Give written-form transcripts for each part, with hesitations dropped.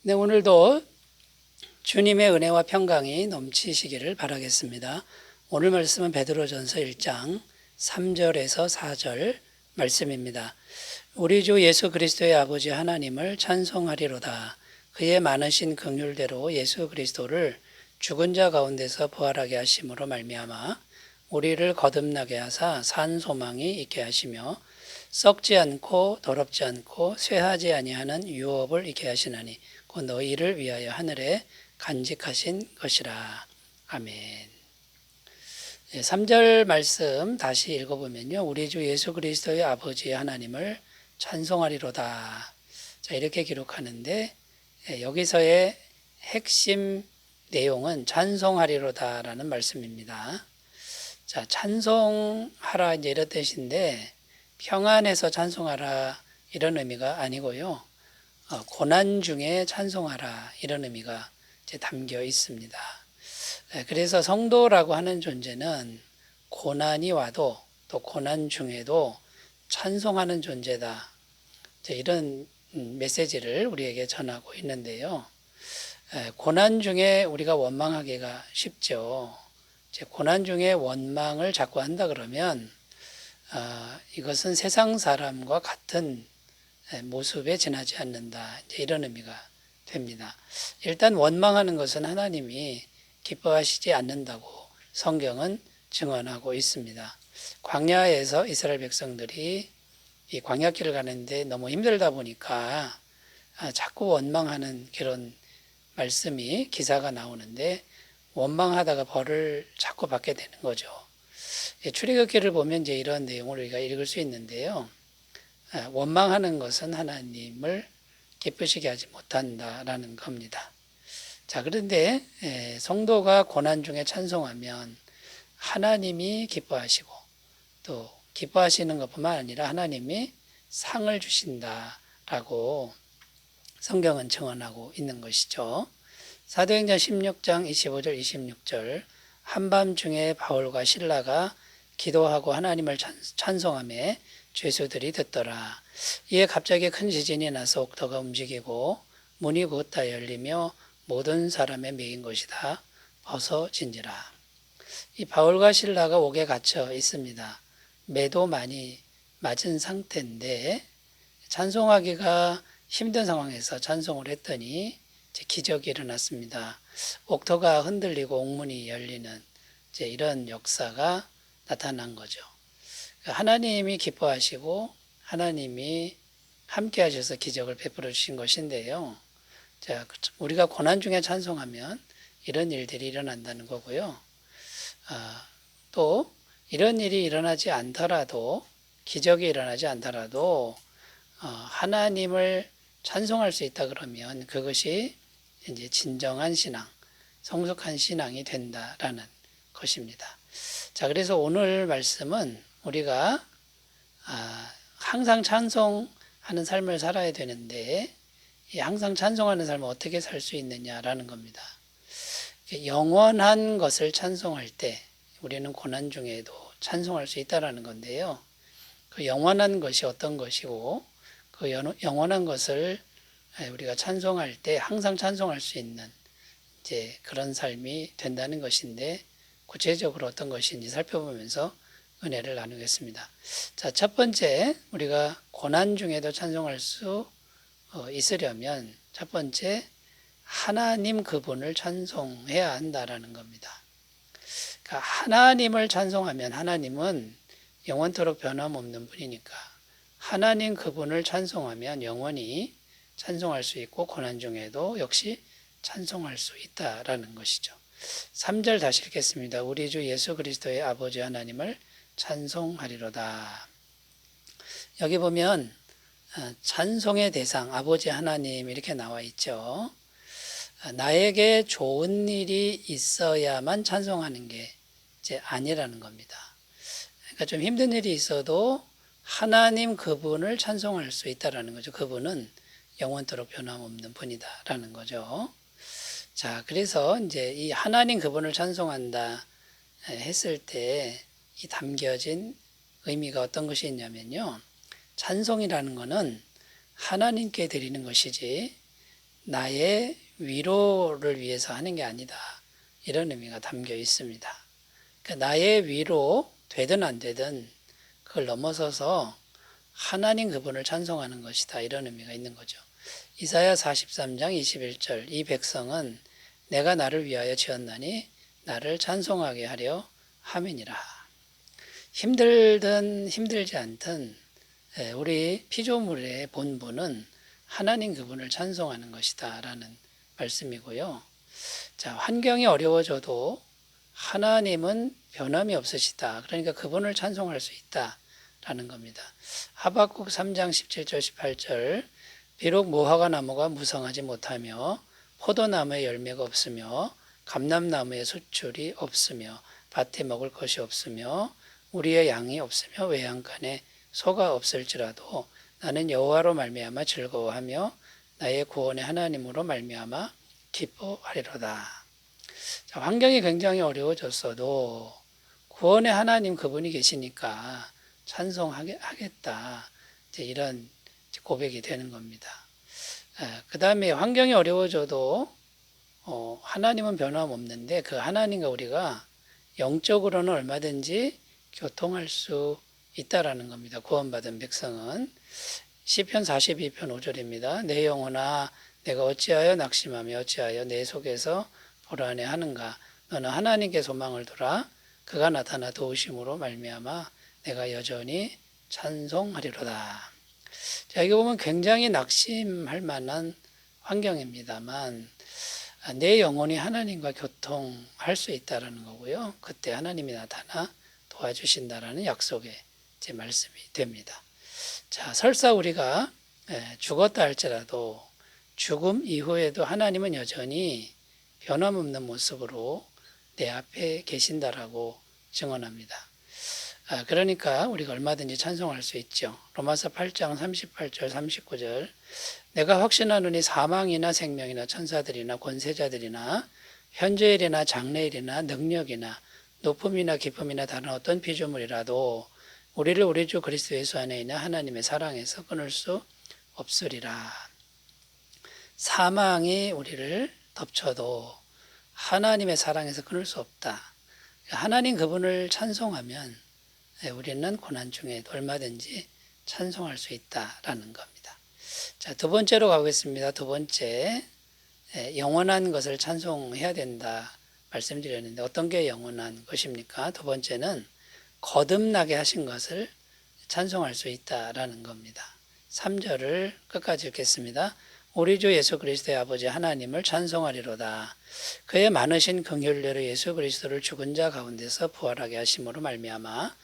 네, 오늘도 주님의 은혜와 평강이 넘치시기를 바라겠습니다. 오늘 말씀은 베드로전서 1장 3절에서 4절 말씀입니다. 우리 주 예수 그리스도의 아버지 하나님을 찬송하리로다. 그의 많으신 긍휼대로 예수 그리스도를 죽은 자 가운데서 부활하게 하심으로 말미암아 우리를 거듭나게 하사 산 소망이 있게 하시며 썩지 않고 더럽지 않고 쇠하지 아니하는 유업을 있게 하시나니 곧 너희를 위하여 하늘에 간직하신 것이라. 아멘. 3절 말씀 다시 읽어보면요. 우리 주 예수 그리스도의 아버지 하나님을 찬송하리로다. 자, 이렇게 기록하는데 여기서의 핵심 내용은 찬송하리로다라는 말씀입니다. 자, 찬송하라 이제 이런 뜻인데 평안해서 찬송하라 이런 의미가 아니고요. 고난 중에 찬송하라 이런 의미가 이제 담겨 있습니다. 그래서 성도라고 하는 존재는 고난이 와도 또 고난 중에도 찬송하는 존재다. 이런 메시지를 우리에게 전하고 있는데요. 고난 중에 우리가 원망하기가 쉽죠. 고난 중에 원망을 자꾸 한다 그러면 이것은 세상 사람과 같은 모습에 지나지 않는다. 이런 의미가 됩니다. 일단 원망하는 것은 하나님이 기뻐하시지 않는다고 성경은 증언하고 있습니다. 광야에서 이스라엘 백성들이 이 광야길을 가는데 너무 힘들다 보니까 자꾸 원망하는 그런 말씀이 기사가 나오는데 원망하다가 벌을 자꾸 받게 되는 거죠. 출애굽기를 보면 이제 이런 내용을 우리가 읽을 수 있는데요. 원망하는 것은 하나님을 기쁘시게 하지 못한다라는 겁니다. 자, 그런데 성도가 고난 중에 찬송하면 하나님이 기뻐하시고 또 기뻐하시는 것뿐만 아니라 하나님이 상을 주신다라고 성경은 증언하고 있는 것이죠. 사도행전 16장 25절 26절 한밤중에 바울과 실라가 기도하고 하나님을 찬송하며 죄수들이 듣더라. 이에 갑자기 큰 지진이 나서 옥터가 움직이고 문이 곧 다 열리며 모든 사람의 매인 것이다 벗어진지라. 이 바울과 실라가 옥에 갇혀 있습니다. 매도 많이 맞은 상태인데 찬송하기가 힘든 상황에서 찬송을 했더니 기적이 일어났습니다. 옥터가 흔들리고 옥문이 열리는 이런 역사가 나타난 거죠. 하나님이 기뻐하시고 하나님이 함께 하셔서 기적을 베풀어 주신 것인데요. 자, 우리가 고난 중에 찬송하면 이런 일들이 일어난다는 거고요. 또 이런 일이 일어나지 않더라도 기적이 일어나지 않더라도 하나님을 찬송할 수 있다 그러면 그것이 이제 진정한 신앙, 성숙한 신앙이 된다라는 것입니다. 자, 그래서 오늘 말씀은 우리가 항상 찬송하는 삶을 살아야 되는데 항상 찬송하는 삶을 어떻게 살 수 있느냐라는 겁니다. 영원한 것을 찬송할 때 우리는 고난 중에도 찬송할 수 있다라는 건데요. 그 영원한 것이 어떤 것이고 그 영원한 것을 우리가 찬송할 때 항상 찬송할 수 있는 이제 그런 삶이 된다는 것인데 구체적으로 어떤 것인지 살펴보면서 은혜를 나누겠습니다. 자, 첫 번째 우리가 고난 중에도 찬송할 수 있으려면 첫 번째 하나님 그분을 찬송해야 한다라는 겁니다. 그러니까 하나님을 찬송하면 하나님은 영원토록 변함없는 분이니까 하나님 그분을 찬송하면 영원히 찬송할 수 있고 고난 중에도 역시 찬송할 수 있다라는 것이죠. 3절 다시 읽겠습니다. 우리 주 예수 그리스도의 아버지 하나님을 찬송하리로다. 여기 보면 찬송의 대상 아버지 하나님 이렇게 나와 있죠. 나에게 좋은 일이 있어야만 찬송하는 게 이제 아니라는 겁니다. 그러니까 좀 힘든 일이 있어도 하나님 그분을 찬송할 수 있다라는 거죠. 그분은 영원토록 변함없는 분이다라는 거죠. 자, 그래서 이제 이 하나님 그분을 찬송한다 했을 때 이 담겨진 의미가 어떤 것이 있냐면요. 찬송이라는 것은 하나님께 드리는 것이지 나의 위로를 위해서 하는 게 아니다. 이런 의미가 담겨 있습니다. 그러니까 나의 위로 되든 안 되든 그걸 넘어서서 하나님 그분을 찬송하는 것이다. 이런 의미가 있는 거죠. 이사야 43장 21절 이 백성은 내가 나를 위하여 지었나니 나를 찬송하게 하려 함이니라. 힘들든 힘들지 않든 우리 피조물의 본분은 하나님 그분을 찬송하는 것이다 라는 말씀이고요. 자, 환경이 어려워져도 하나님은 변함이 없으시다. 그러니까 그분을 찬송할 수 있다 라는 겁니다. 하박국 3장 17절 18절 비록 무화과 나무가 무성하지 못하며 포도나무에 열매가 없으며 감람나무에 수출이 없으며 밭에 먹을 것이 없으며 우리의 양이 없으며 외양간에 소가 없을지라도 나는 여호와로 말미암아 즐거워하며 나의 구원의 하나님으로 말미암아 기뻐하리로다. 자, 환경이 굉장히 어려워졌어도 구원의 하나님 그분이 계시니까 찬송하겠다. 이제 이런 고백이 되는 겁니다. 그 다음에 환경이 어려워져도 하나님은 변함없는데 그 하나님과 우리가 영적으로는 얼마든지 교통할 수 있다라는 겁니다. 구원받은 백성은. 시편 42편 5절입니다. 내 영혼아 내가 어찌하여 낙심하며 어찌하여 내 속에서 불안해하는가. 너는 하나님께 소망을 두라. 그가 나타나 도우심으로 말미암아 내가 여전히 찬송하리로다. 자, 이거 보면 굉장히 낙심할 만한 환경입니다만 내 영혼이 하나님과 교통할 수 있다라는 거고요. 그때 하나님이 나타나 도와주신다라는 약속의 제 말씀이 됩니다. 자, 설사 우리가 죽었다 할지라도 죽음 이후에도 하나님은 여전히 변함없는 모습으로 내 앞에 계신다라고 증언합니다. 그러니까 우리가 얼마든지 찬송할 수 있죠. 로마서 8장 38절 39절 내가 확신하노니 사망이나 생명이나 천사들이나 권세자들이나 현재일이나 장래일이나 능력이나 높음이나 깊음이나 다른 어떤 피조물이라도 우리를 우리 주 그리스도 예수 안에 있는 하나님의 사랑에서 끊을 수 없으리라. 사망이 우리를 덮쳐도 하나님의 사랑에서 끊을 수 없다. 하나님 그분을 찬송하면 우리는 고난 중에도 얼마든지 찬송할 수 있다라는 겁니다. 자, 두 번째로 가보겠습니다. 두 번째, 영원한 것을 찬송해야 된다 말씀드렸는데 어떤 게 영원한 것입니까? 두 번째는 거듭나게 하신 것을 찬송할 수 있다라는 겁니다. 3절을 끝까지 읽겠습니다. 우리 주 예수 그리스도의 아버지 하나님을 찬송하리로다. 그의 많으신 긍휼대로 예수 그리스도를 죽은 자 가운데서 부활하게 하심으로 말미암아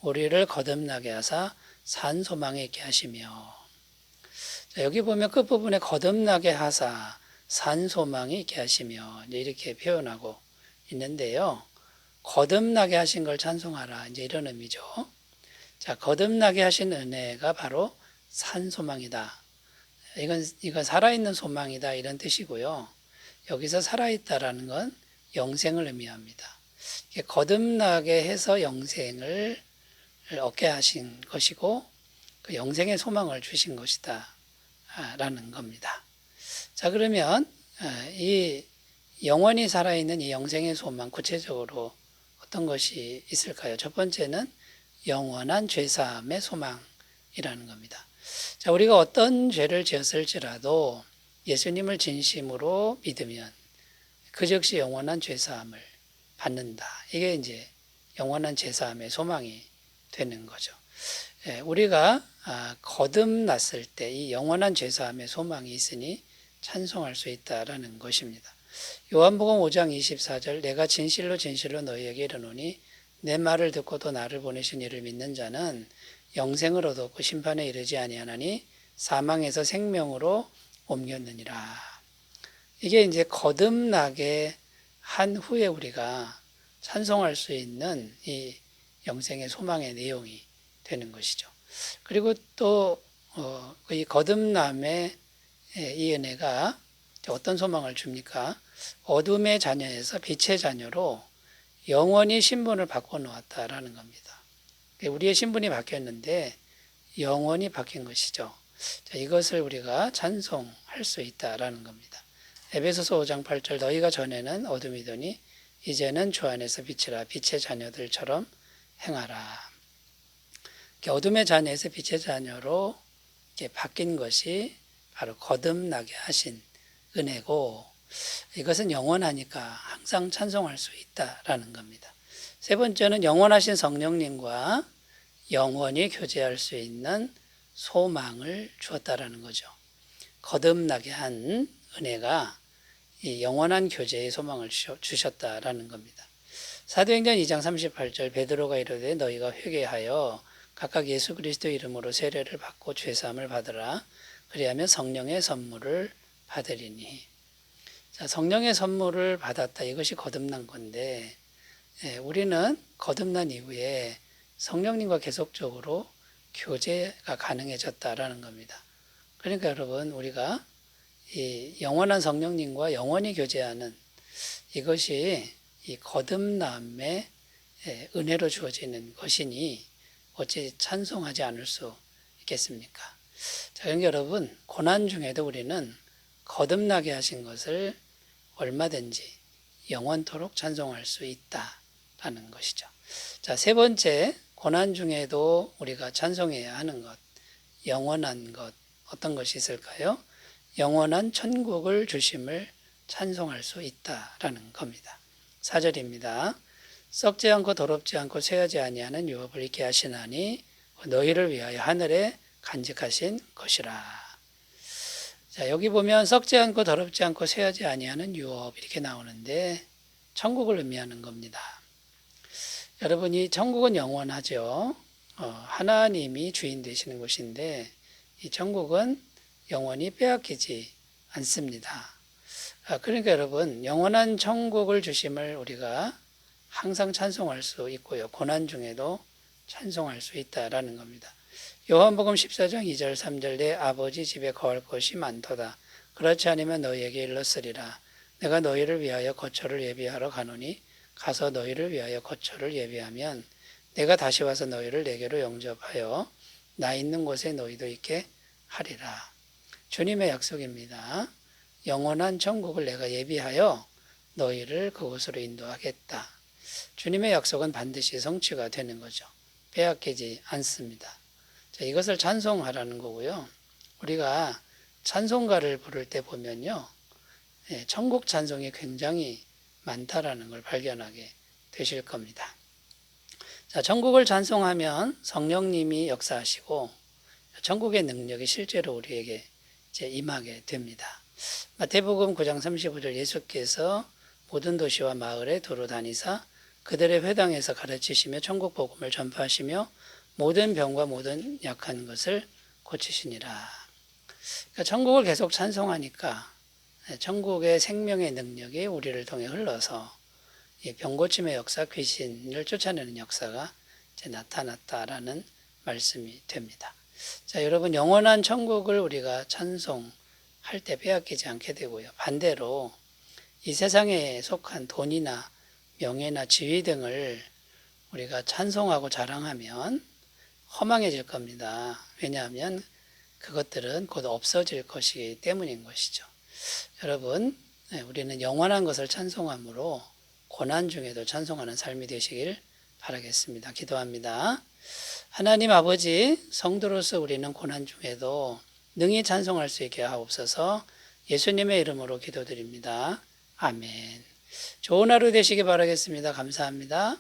우리를 거듭나게 하사 산 소망에 있게 하시며. 자, 여기 보면 끝부분에 거듭나게 하사 산 소망에 있게 하시며 이렇게 표현하고 있는데요. 거듭나게 하신 걸 찬송하라. 이제 이런 의미죠. 자, 거듭나게 하신 은혜가 바로 산 소망이다. 이건 살아있는 소망이다. 이런 뜻이고요. 여기서 살아있다라는 건 영생을 의미합니다. 거듭나게 해서 영생을 얻게 하신 것이고 그 영생의 소망을 주신 것이다. 라는 겁니다. 자, 그러면 이 영원히 살아있는 이 영생의 소망 구체적으로 어떤 것이 있을까요? 첫 번째는 영원한 죄사함의 소망이라는 겁니다. 자, 우리가 어떤 죄를 지었을지라도 예수님을 진심으로 믿으면 그 즉시 영원한 죄사함을 받는다. 이게 이제 영원한 죄사함의 소망이 되는 거죠. 우리가 거듭났을 때 이 영원한 죄사함의 소망이 있으니 찬송할 수 있다라는 것입니다. 요한복음 5장 24절 내가 진실로 진실로 너희에게 이르노니 내 말을 듣고도 나를 보내신 이를 믿는 자는 영생을 얻었고 심판에 이르지 아니하나니 사망에서 생명으로 옮겼느니라. 이게 이제 거듭나게 한 후에 우리가 찬송할 수 있는 이 영생의 소망의 내용이 되는 것이죠. 그리고 또 이 거듭남의 이 은혜가 어떤 소망을 줍니까? 어둠의 자녀에서 빛의 자녀로 영원히 신분을 바꿔 놓았다라는 겁니다. 우리의 신분이 바뀌었는데 영원히 바뀐 것이죠. 자, 이것을 우리가 찬송할 수 있다라는 겁니다. 에베소서 5장 8절 너희가 전에는 어둠이더니 이제는 주 안에서 빛이라 빛의 자녀들처럼 행하라. 어둠의 자녀에서 빛의 자녀로 바뀐 것이 바로 거듭나게 하신 은혜고 이것은 영원하니까 항상 찬송할 수 있다라는 겁니다. 세 번째는 영원하신 성령님과 영원히 교제할 수 있는 소망을 주었다라는 거죠. 거듭나게 한 은혜가 이 영원한 교제의 소망을 주셨다라는 겁니다. 사도행전 2장 38절 베드로가 이르되 너희가 회개하여 각각 예수 그리스도 이름으로 세례를 받고 죄사함을 받으라. 그리하면 성령의 선물을 받으리니. 자, 성령의 선물을 받았다. 이것이 거듭난 건데 우리는 거듭난 이후에 성령님과 계속적으로 교제가 가능해졌다라는 겁니다. 그러니까 여러분 우리가 이 영원한 성령님과 영원히 교제하는 이것이 이 거듭남의 은혜로 주어지는 것이니 어찌 찬송하지 않을 수 있겠습니까? 자, 그러니까 여러분 고난 중에도 우리는 거듭나게 하신 것을 얼마든지 영원토록 찬송할 수 있다라는 것이죠. 자, 세 번째 고난 중에도 우리가 찬송해야 하는 것, 영원한 것 어떤 것이 있을까요? 영원한 천국을 주심을 찬송할 수 있다라는 겁니다. 4절입니다. 썩지 않고 더럽지 않고 쇠하지 아니하는 유업을 있게 하시나니 너희를 위하여 하늘에 간직하신 것이라. 자, 여기 보면 썩지 않고 더럽지 않고 쇠하지 아니하는 유업 이렇게 나오는데 천국을 의미하는 겁니다. 여러분 이 천국은 영원하죠. 하나님이 주인 되시는 곳인데 이 천국은 영원히 빼앗기지 않습니다. 그러니까 여러분 영원한 천국을 주심을 우리가 항상 찬송할 수 있고요. 고난 중에도 찬송할 수 있다라는 겁니다. 요한복음 14장 2절 3절 내 아버지 집에 거할 것이 많도다. 그렇지 않으면 너희에게 일렀으리라. 내가 너희를 위하여 거처를 예비하러 가노니 가서 너희를 위하여 거처를 예비하면 내가 다시 와서 너희를 내게로 영접하여 나 있는 곳에 너희도 있게 하리라. 주님의 약속입니다. 영원한 천국을 내가 예비하여 너희를 그곳으로 인도하겠다. 주님의 약속은 반드시 성취가 되는 거죠. 빼앗기지 않습니다. 자, 이것을 찬송하라는 거고요. 우리가 찬송가를 부를 때 보면요. 천국 찬송이 굉장히 많다라는 걸 발견하게 되실 겁니다. 자, 천국을 찬송하면 성령님이 역사하시고 천국의 능력이 실제로 우리에게 이제 임하게 됩니다. 마태복음 9장 35절 예수께서 모든 도시와 마을에 두루 다니사 그들의 회당에서 가르치시며 천국 복음을 전파하시며 모든 병과 모든 약한 것을 고치시니라. 그러니까 천국을 계속 찬송하니까 천국의 생명의 능력이 우리를 통해 흘러서 병 고침의 역사, 귀신을 쫓아내는 역사가 이제 나타났다라는 말씀이 됩니다. 자, 여러분 영원한 천국을 우리가 찬송할 때 빼앗기지 않게 되고요. 반대로 이 세상에 속한 돈이나 명예나 지위 등을 우리가 찬송하고 자랑하면 허망해질 겁니다. 왜냐하면 그것들은 곧 없어질 것이기 때문인 것이죠. 여러분, 우리는 영원한 것을 찬송함으로 고난 중에도 찬송하는 삶이 되시길 바라겠습니다. 기도합니다. 하나님 아버지, 성도로서 우리는 고난 중에도 능히 찬송할 수 있게 하옵소서. 예수님의 이름으로 기도드립니다. 아멘. 좋은 하루 되시기 바라겠습니다. 감사합니다.